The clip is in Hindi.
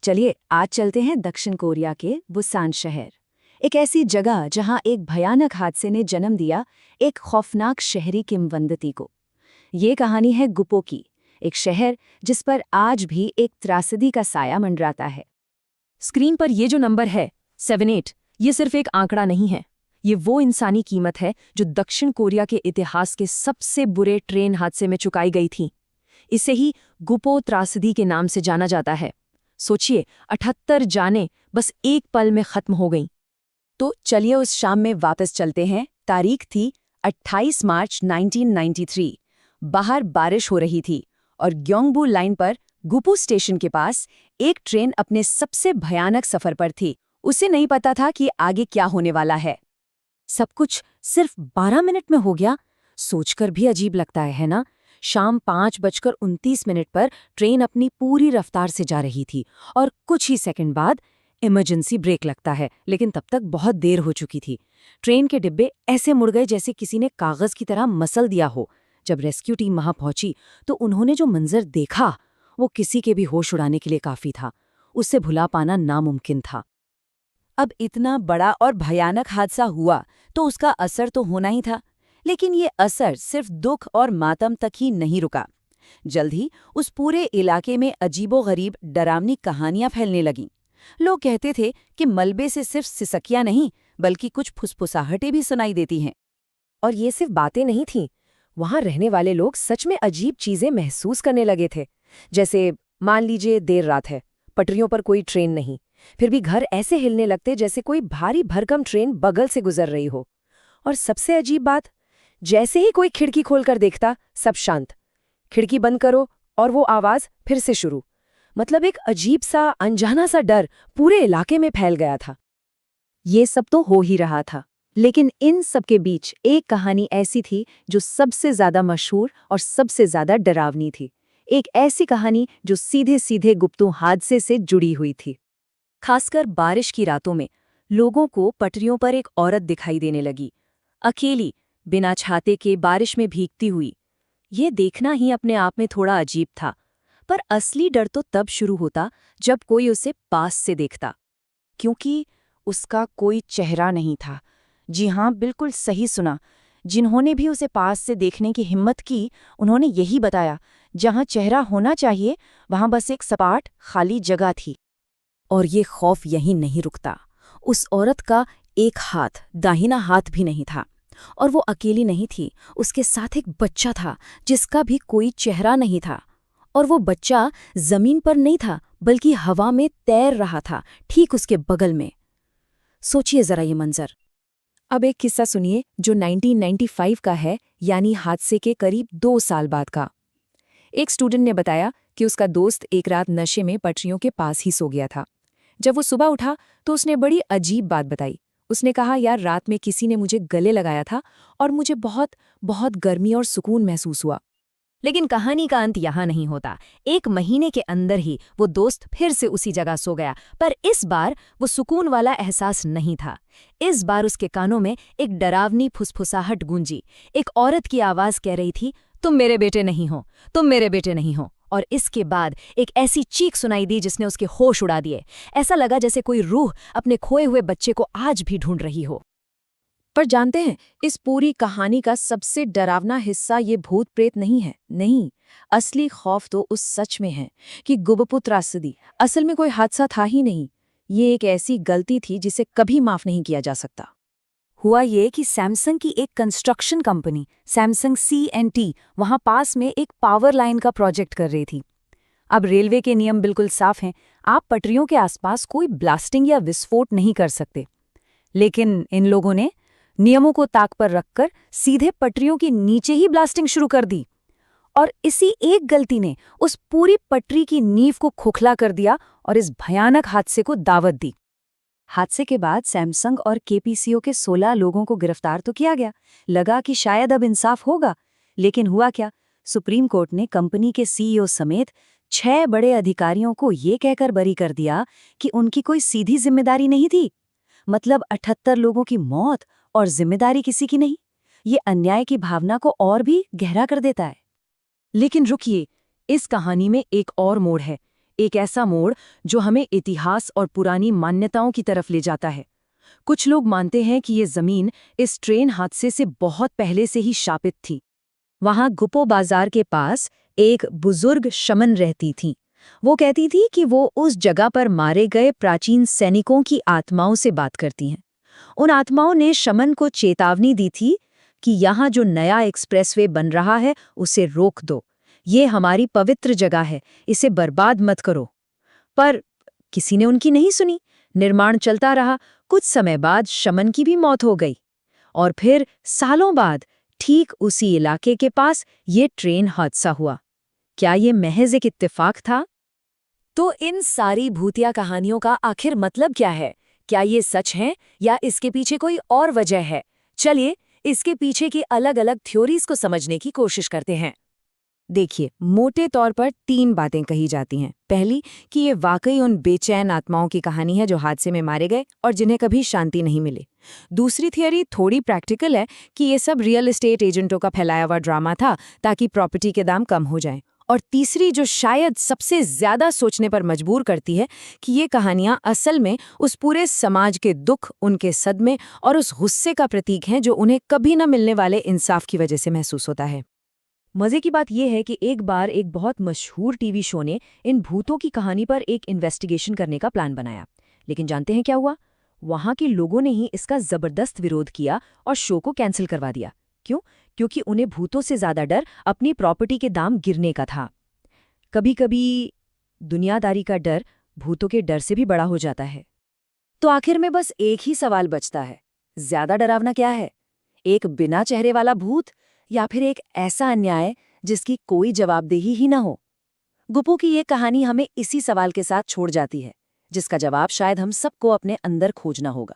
चलिए आज चलते हैं दक्षिण कोरिया के बुसान शहर। एक ऐसी जगह जहां एक भयानक हादसे ने जन्म दिया एक खौफनाक शहरी किंवदंती को। ये कहानी है गुपो की, एक शहर जिस पर आज भी एक त्रासदी का साया मंडराता है। स्क्रीन पर ये जो नंबर है 78, ये सिर्फ एक आंकड़ा नहीं है। ये वो इंसानी कीमत है जो दक्षिण कोरिया के इतिहास के सबसे बुरे ट्रेन हादसे में चुकाई गई थी। इसे ही गुपो त्रासदी के नाम से जाना जाता है। सोचिए, 78 जाने बस एक पल में खत्म हो गईं। तो चलिए उस शाम में वापस चलते हैं। तारीख थी 28 मार्च 1993। बाहर बारिश हो रही थी और ग्योंगबू लाइन पर गुपो स्टेशन के पास एक ट्रेन अपने सबसे भयानक सफर पर थी। उसे नहीं पता था कि आगे क्या होने वाला है। सब कुछ सिर्फ 12 मिनट में हो गया, सोचकर भी अजीब लगता है ना। शाम 5:29 पर ट्रेन अपनी पूरी रफ्तार से जा रही थी और कुछ ही सेकंड बाद इमरजेंसी ब्रेक लगता है, लेकिन तब तक बहुत देर हो चुकी थी। ट्रेन के डिब्बे ऐसे मुड़ गए जैसे किसी ने कागज की तरह मसल दिया हो। जब रेस्क्यू टीम वहां पहुंची तो उन्होंने जो मंजर देखा वो किसी के भी होश उड़ाने के लिए काफी था। उससे भुला पाना नामुमकिन था। अब इतना बड़ा और भयानक हादसा हुआ तो उसका असर तो होना ही था, लेकिन ये असर सिर्फ दुख और मातम तक ही नहीं रुका। जल्द ही उस पूरे इलाके में अजीबोगरीब डरावनी कहानियां फैलने लगीं। लोग कहते थे कि मलबे से सिर्फ सिसकियां नहीं बल्कि कुछ फुसफुसाहटें भी सुनाई देती हैं। और ये सिर्फ बातें नहीं थीं, वहां रहने वाले लोग सच में अजीब चीजें महसूस करने लगे थे। जैसे मान लीजिए देर रात है, पटरियों पर कोई ट्रेन नहीं, फिर भी घर ऐसे हिलने लगते जैसे कोई भारी भरकम ट्रेन बगल से गुजर रही हो। और सबसे अजीब बात, जैसे ही कोई खिड़की खोलकर देखता सब शांत। खिड़की बंद करो और वो आवाज फिर से शुरू। मतलब एक अजीब सा अनजाना सा डर पूरे इलाके में फैल गया था। ये सब तो हो ही रहा था, लेकिन इन सब के बीच एक कहानी ऐसी थी जो सबसे ज्यादा मशहूर और सबसे ज्यादा डरावनी थी। एक ऐसी कहानी जो सीधे सीधे गुप्तो हादसे से जुड़ी हुई थी। खासकर बारिश की रातों में लोगों को पटरियों पर एक औरत दिखाई देने लगी, अकेली, बिना छाते के बारिश में भीगती हुई। ये देखना ही अपने आप में थोड़ा अजीब था, पर असली डर तो तब शुरू होता जब कोई उसे पास से देखता, क्योंकि उसका कोई चेहरा नहीं था। जी हाँ, बिल्कुल सही सुना। जिन्होंने भी उसे पास से देखने की हिम्मत की, उन्होंने यही बताया, जहाँ चेहरा होना चाहिए वहाँ बस एक सपाट खाली जगह थी। और ये खौफ यहीं नहीं रुकता। उस औरत का एक हाथ, दाहिना हाथ भी नहीं था, और वो अकेली नहीं थी। उसके साथ एक बच्चा था जिसका भी कोई चेहरा नहीं था। और वो बच्चा जमीन पर नहीं था बल्कि हवा में तैर रहा था, ठीक उसके बगल में। सोचिए जरा ये मंजर। अब एक किस्सा सुनिए जो 1995 का है, यानी हादसे के करीब 2 साल बाद का। एक स्टूडेंट ने बताया कि उसका दोस्त एक रात नशे में पटरियों के पास ही सो गया था। जब वो सुबह उठा तो उसने बड़ी अजीब बात बताई। उसने कहा, यार रात में किसी ने मुझे गले लगाया था और मुझे बहुत बहुत गर्मी और सुकून महसूस हुआ। लेकिन कहानी का अंत यहाँ नहीं होता। 1 महीने के अंदर ही वो दोस्त फिर से उसी जगह सो गया, पर इस बार वो सुकून वाला एहसास नहीं था। इस बार उसके कानों में एक डरावनी फुसफुसाहट गूंजी। एक औरत की आवाज कह रही थी, तुम मेरे बेटे नहीं हो, तुम मेरे बेटे नहीं हो। और इसके बाद एक ऐसी चीख सुनाई दी जिसने उसके होश उड़ा दिए। ऐसा लगा जैसे कोई रूह अपने खोए हुए बच्चे को आज भी ढूंढ रही हो। पर जानते हैं, इस पूरी कहानी का सबसे डरावना हिस्सा ये भूत प्रेत नहीं है। नहीं, असली खौफ तो उस सच में है कि गुपो त्रासदी असल में कोई हादसा था ही नहीं। ये एक ऐसी गलती थी जिसे कभी माफ नहीं किया जा सकता। हुआ ये कि सैमसंग की एक कंस्ट्रक्शन कंपनी सैमसंग C&T वहां पास में एक पावर लाइन का प्रोजेक्ट कर रही थी। अब रेलवे के नियम बिल्कुल साफ हैं, आप पटरियों के आसपास कोई ब्लास्टिंग या विस्फोट नहीं कर सकते। लेकिन इन लोगों ने नियमों को ताक पर रखकर सीधे पटरियों के नीचे ही ब्लास्टिंग शुरू कर दी। और इसी एक गलती ने उस पूरी पटरी की नींव को खोखला कर दिया और इस भयानक हादसे को दावत दी। हादसे के बाद सैमसंग और KPCO के 16 लोगों को गिरफ्तार तो किया गया। लगा कि शायद अब इंसाफ होगा, लेकिन हुआ क्या? सुप्रीम कोर्ट ने कंपनी के CEO समेत 6 बड़े अधिकारियों को ये कहकर बरी कर दिया कि उनकी कोई सीधी जिम्मेदारी नहीं थी। मतलब 78 लोगों की मौत और जिम्मेदारी किसी की नहीं। ये अन्याय की भावना को और भी गहरा कर देता है। लेकिन रुकिए, इस कहानी में एक और मोड़ है। एक ऐसा मोड़ जो हमें इतिहास और पुरानी मान्यताओं की तरफ ले जाता है। कुछ लोग मानते हैं कि ये जमीन इस ट्रेन हादसे से बहुत पहले से ही शापित थी। वहां गुपो बाजार के पास एक बुजुर्ग शमन रहती थी। वो कहती थी कि वो उस जगह पर मारे गए प्राचीन सैनिकों की आत्माओं से बात करती हैं। उन आत्माओं ने शमन को चेतावनी दी थी कि यहाँ जो नया एक्सप्रेसवे बन रहा है उसे रोक दो। ये हमारी पवित्र जगह है, इसे बर्बाद मत करो। पर किसी ने उनकी नहीं सुनी। निर्माण चलता रहा। कुछ समय बाद शमन की भी मौत हो गई। और फिर सालों बाद ठीक उसी इलाके के पास ये ट्रेन हादसा हुआ। क्या ये महज एक इत्तेफाक था? तो इन सारी भूतिया कहानियों का आखिर मतलब क्या है? क्या ये सच है या इसके पीछे कोई और वजह है? चलिए इसके पीछे की अलग-अलग थ्योरीज को समझने की कोशिश करते हैं। देखिए, मोटे तौर पर 3 बातें कही जाती हैं। पहली कि ये वाकई उन बेचैन आत्माओं की कहानी है जो हादसे में मारे गए और जिन्हें कभी शांति नहीं मिली। दूसरी थियरी थोड़ी प्रैक्टिकल है कि ये सब रियल एस्टेट एजेंटों का फैलाया हुआ ड्रामा था ताकि प्रॉपर्टी के दाम कम हो जाएं। और तीसरी जो शायद सबसे ज्यादा सोचने पर मजबूर करती है कि ये कहानियां असल में उस पूरे समाज के दुख, उनके सदमे और उस गुस्से का प्रतीक हैं जो उन्हें कभी न मिलने वाले इंसाफ की वजह से महसूस होता है। मजे की बात यह है कि एक बार एक बहुत मशहूर टीवी शो ने इन भूतों की कहानी पर एक इन्वेस्टिगेशन करने का प्लान बनाया। लेकिन जानते हैं क्या हुआ? वहां के लोगों ने ही इसका जबरदस्त विरोध किया और शो को कैंसिल करवा दिया। क्यों? क्योंकि उन्हें भूतों से ज्यादा डर अपनी प्रॉपर्टी के दाम गिरने का था। कभी-कभी दुनियादारी का डर भूतों के डर से भी बड़ा हो जाता है। तो आखिर में बस एक ही सवाल बचता है, ज्यादा डरावना क्या है? एक बिना चेहरे वाला भूत या फिर एक ऐसा अन्याय जिसकी कोई जवाबदेही ही ना हो? गुपो की ये कहानी हमें इसी सवाल के साथ छोड़ जाती है, जिसका जवाब शायद हम सबको अपने अंदर खोजना होगा।